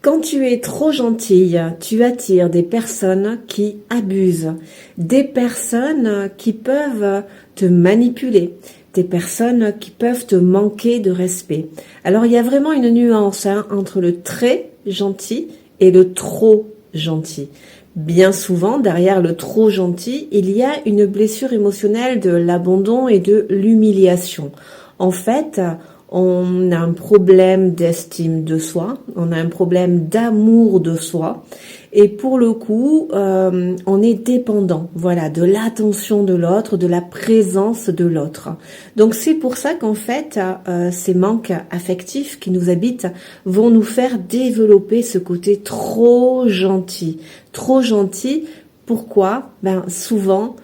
Quand tu es trop gentille, tu attires des personnes qui abusent, des personnes qui peuvent te manipuler, des personnes qui peuvent te manquer de respect. Alors il y a vraiment une nuance entre le très gentil et le trop gentil. Bien souvent, derrière le trop gentil, il y a une blessure émotionnelle de l'abandon et de l'humiliation. En fait, on a un problème d'estime de soi, on a un problème d'amour de soi, et pour le coup, on est dépendant, voilà, de l'attention de l'autre, de la présence de l'autre. Donc c'est pour ça qu'en fait, ces manques affectifs qui nous habitent vont nous faire développer ce côté trop gentil. Trop gentil, pourquoi? Ben souvent,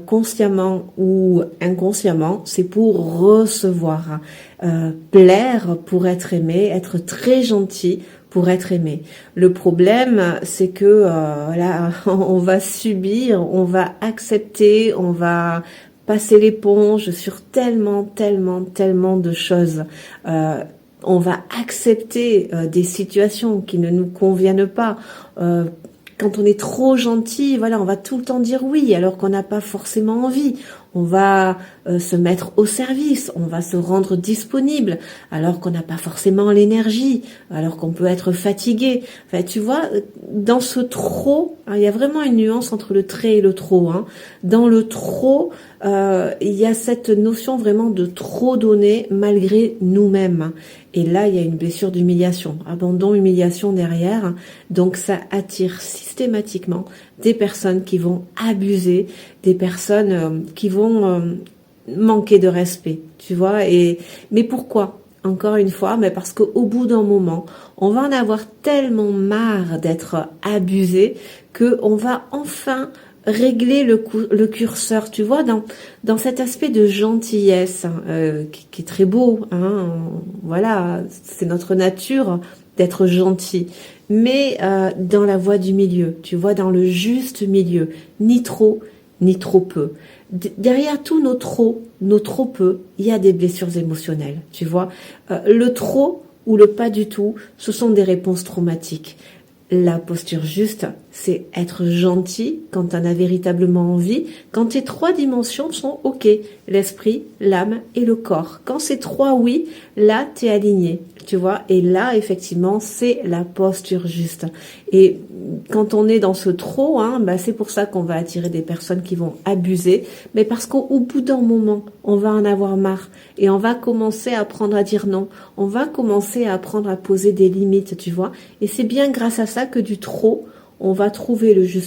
consciemment ou inconsciemment, c'est pour recevoir, plaire pour être aimé, être très gentil pour être aimé. Le problème, c'est que là, on va subir, on va accepter, on va passer l'éponge sur tellement de choses. On va accepter des situations qui ne nous conviennent pas. Quand on est trop gentil, voilà, on va tout le temps dire oui, alors qu'on n'a pas forcément envie. On va se mettre au service, on va se rendre disponible, alors qu'on n'a pas forcément l'énergie, alors qu'on peut être fatigué. Enfin, tu vois, dans ce trop, hein, il y a vraiment une nuance entre le très et le trop. Hein. Dans le trop, il y a cette notion vraiment de trop donner malgré nous-mêmes. Et là, il y a une blessure d'humiliation, abandon, humiliation derrière. Donc, ça attire systématiquement des personnes qui vont abuser, des personnes qui vont manquer de respect, tu vois. Mais pourquoi? Encore une fois, mais parce qu'au bout d'un moment, on va en avoir tellement marre d'être abusé qu'on va enfin régler le curseur, tu vois, dans cet aspect de gentillesse qui est très beau, hein, voilà, c'est notre nature d'être gentil, mais dans la voie du milieu, tu vois, dans le juste milieu, ni trop peu. Derrière tous nos trop peu, il y a des blessures émotionnelles, tu vois. Le trop ou le pas du tout, ce sont des réponses traumatiques. La posture juste, c'est être gentil quand tu en as véritablement envie, quand tes trois dimensions sont OK, l'esprit, l'âme et le corps. Quand c'est trois oui, là, tu es aligné, tu vois, et là, effectivement, c'est la posture juste. Et quand on est dans ce trop, hein, bah, c'est pour ça qu'on va attirer des personnes qui vont abuser, mais parce qu'au bout d'un moment, on va en avoir marre et on va commencer à apprendre à dire non, on va commencer à apprendre à poser des limites, tu vois, et c'est bien grâce à ça que du trop, on va trouver le juste